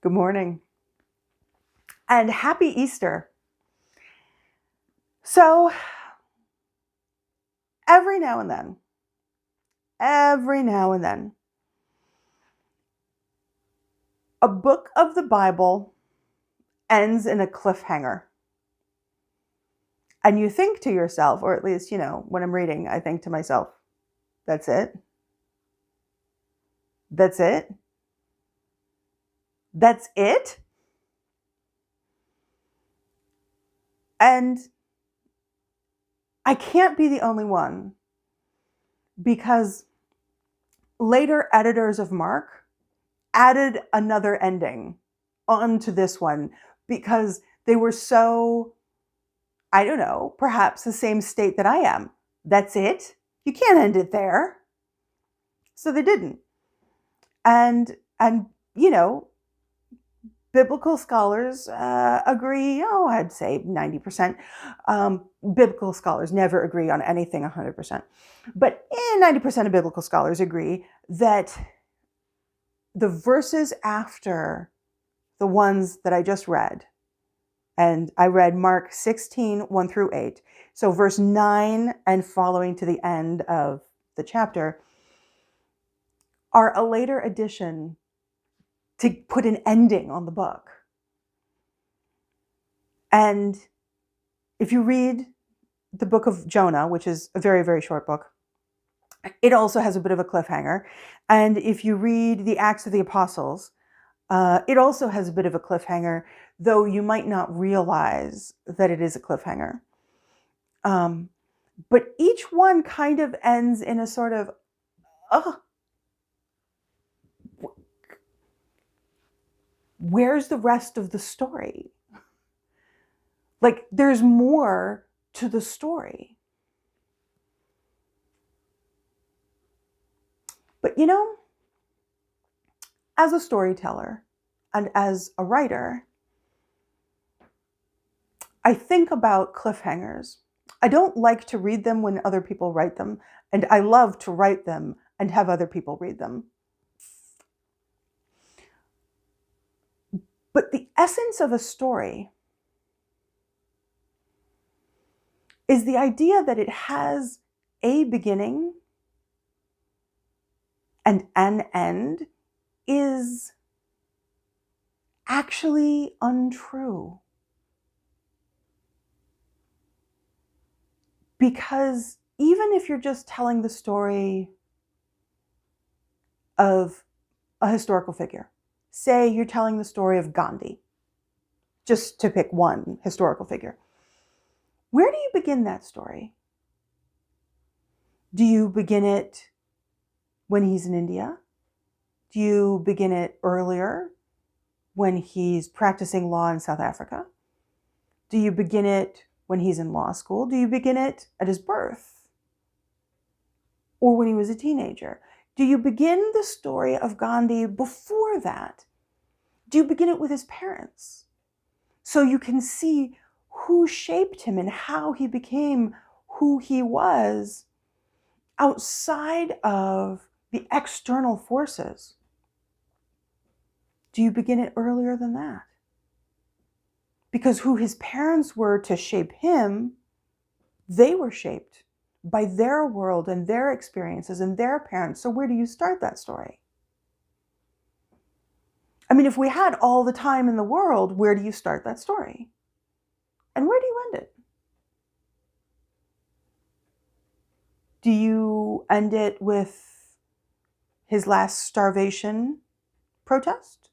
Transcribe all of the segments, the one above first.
Good morning. And happy Easter. So, every now and then, a book of the Bible ends in a cliffhanger. And you think to yourself, or at least, when I'm reading, I think to myself, that's it? That's it? That's it? And I can't be the only one, because later editors of Mark added another ending onto this one because they were so, I don't know, perhaps the same state that I am. That's it? You can't end it there. So they didn't. And biblical scholars agree, I'd say 90%. Biblical scholars never agree on anything 100%. But 90% of biblical scholars agree that the verses after the ones that I just read, and I read Mark 16, 1 through 8, so verse 9 and following to the end of the chapter, are a later addition to put an ending on the book. And if you read the book of Jonah, which is a very, very short book, it also has a bit of a cliffhanger. And if you read the Acts of the Apostles, it also has a bit of a cliffhanger, though you might not realize that it is a cliffhanger. But each one kind of ends in a sort of, where's the rest of the story? Like, there's more to the story. But as a storyteller and as a writer, I think about cliffhangers. I don't like to read them when other people write them, and I love to write them and have other people read them. But the essence of a story is the idea that it has a beginning and an end is actually untrue. Because even if you're just telling the story of a historical figure, say you're telling the story of Gandhi, just to pick one historical figure, where do you begin that story? Do you begin it when he's in India? Do you begin it earlier when he's practicing law in South Africa? Do you begin it when he's in law school? Do you begin it at his birth? Or when he was a teenager? Do you begin the story of Gandhi before that? Do you begin it with his parents? So you can see who shaped him and how he became who he was outside of the external forces. Do you begin it earlier than that? Because who his parents were to shape him, they were shaped by their world and their experiences and their parents. So where do you start that story? I mean, if we had all the time in the world, where do you start that story? And where do you end it? Do you end it with his last starvation protest?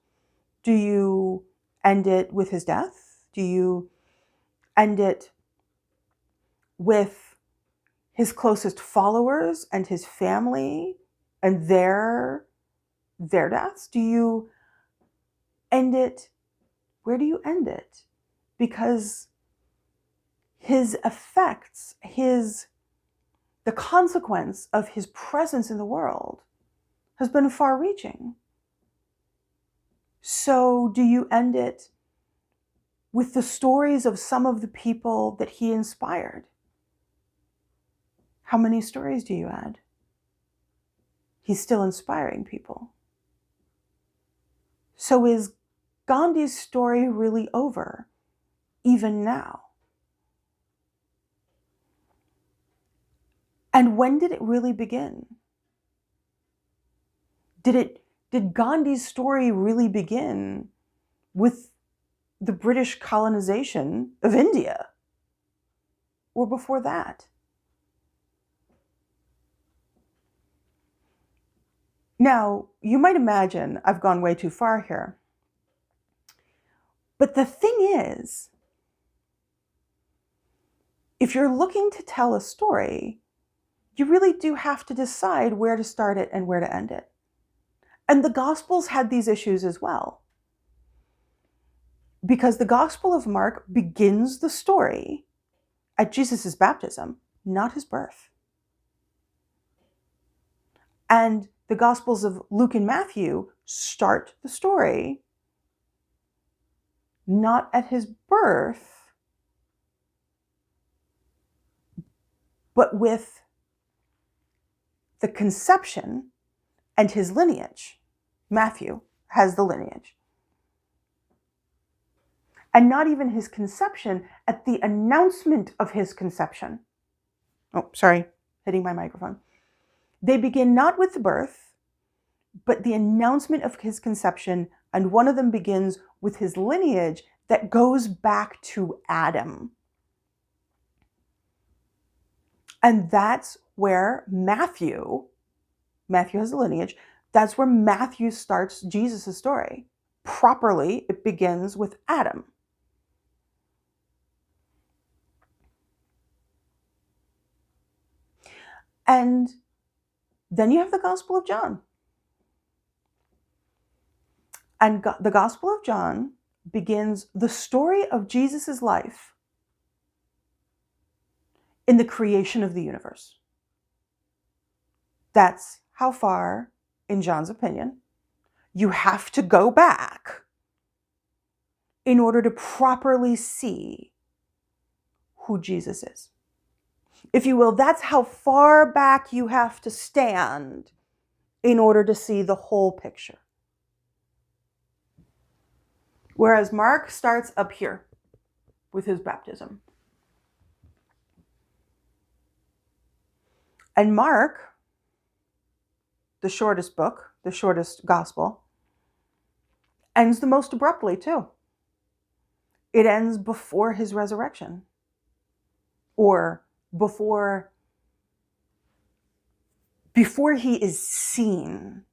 Do you end it with his death? Do you end it with his closest followers and his family and their deaths? Do you end it? Where do you end it? Because his effects, the consequence of his presence in the world has been far-reaching. So do you end it with the stories of some of the people that he inspired? How many stories do you add? He's still inspiring people. So is Gandhi's story really over, even now? And when did it really begin? Did Gandhi's story really begin with the British colonization of India? Or before that? Now, you might imagine I've gone way too far here. But the thing is, if you're looking to tell a story, you really do have to decide where to start it and where to end it. And the Gospels had these issues as well. Because the Gospel of Mark begins the story at Jesus' baptism, not his birth. And the Gospels of Luke and Matthew start the story not at his birth, but with the conception and his lineage. Matthew has the lineage. And not even his conception, at the announcement of his conception. Oh, sorry, hitting my microphone. They begin not with the birth, but the announcement of his conception, and one of them begins with his lineage that goes back to Adam. And that's where Matthew has a lineage, that's where Matthew starts Jesus' story. Properly, it begins with Adam. And then you have the Gospel of John. And the Gospel of John begins the story of Jesus' life in the creation of the universe. That's how far, in John's opinion, you have to go back in order to properly see who Jesus is. If you will, that's how far back you have to stand in order to see the whole picture. Whereas Mark starts up here with his baptism. And Mark, the shortest book, the shortest gospel, ends the most abruptly too. It ends before his resurrection. Or before he is seen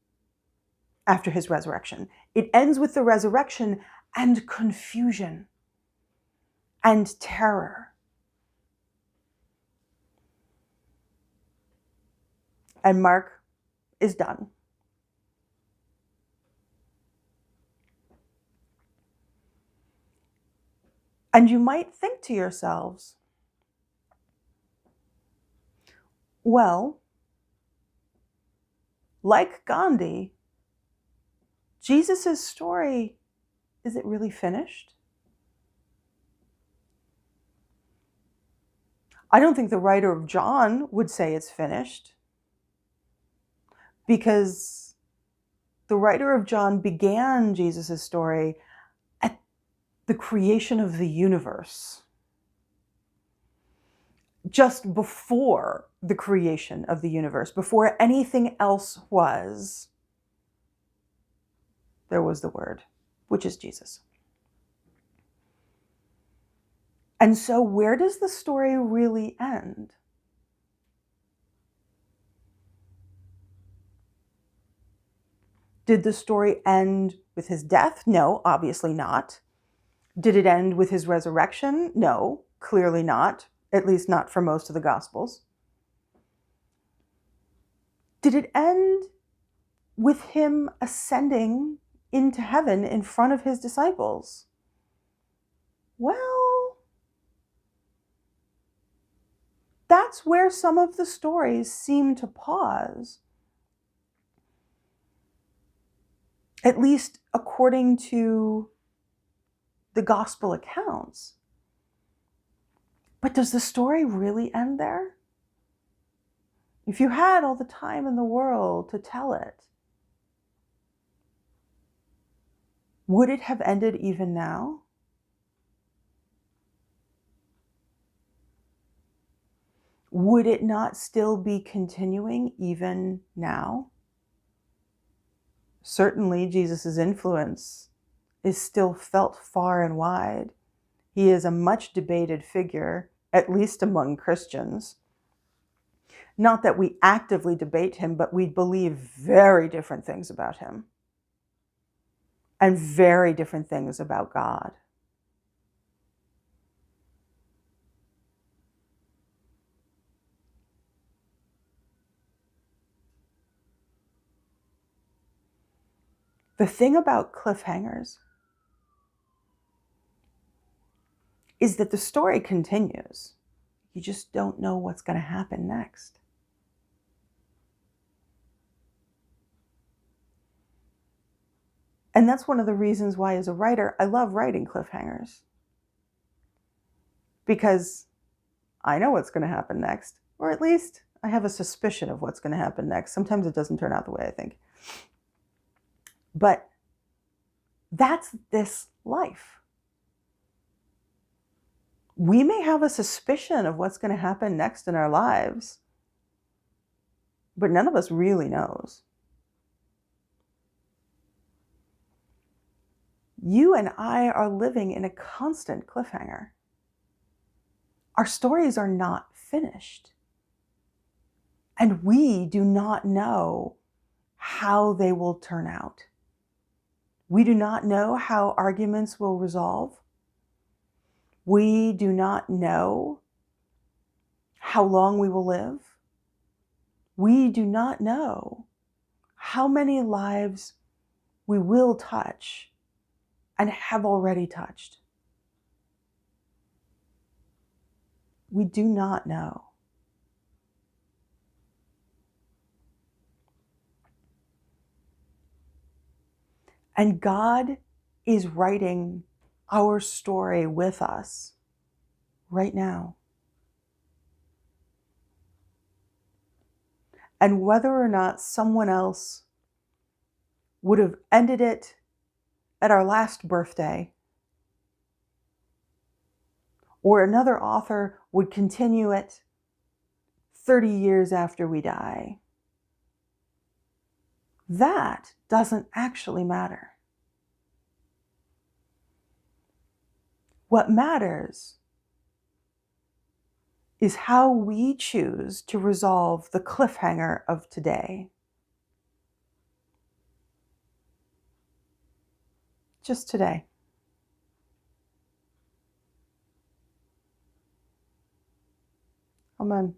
after his resurrection. It ends with the resurrection and confusion and terror. And Mark is done. And you might think to yourselves, well, like Gandhi, Jesus' story, is it really finished? I don't think the writer of John would say it's finished, because the writer of John began Jesus' story at the creation of the universe. Just before the creation of the universe, before anything else was, there was the Word, which is Jesus. And so where does the story really end? Did the story end with his death? No, obviously not. Did it end with his resurrection? No, clearly not. At least not for most of the Gospels. Did it end with him ascending into heaven in front of his disciples? Well, that's where some of the stories seem to pause. At least according to the Gospel accounts. But does the story really end there? If you had all the time in the world to tell it, Would it have ended even now? Would it not still be continuing even now? Certainly, Jesus' influence is still felt far and wide. He is a much debated figure, at least among Christians. Not that we actively debate him, but we believe very different things about him and very different things about God. The thing about cliffhangers is that the story continues. You just don't know what's going to happen next. And that's one of the reasons why, as a writer, I love writing cliffhangers. Because I know what's going to happen next, or at least I have a suspicion of what's going to happen next. Sometimes it doesn't turn out the way I think. But that's this life. We may have a suspicion of what's going to happen next in our lives, but none of us really knows. You and I are living in a constant cliffhanger. Our stories are not finished. And we do not know how they will turn out. We do not know how arguments will resolve. We do not know how long we will live. We do not know how many lives we will touch and have already touched. We do not know. And God is writing our story with us right now. And whether or not someone else would have ended it at our last birthday, or another author would continue it 30 years after we die, that doesn't actually matter. What matters is how we choose to resolve the cliffhanger of today. Just today. Amen.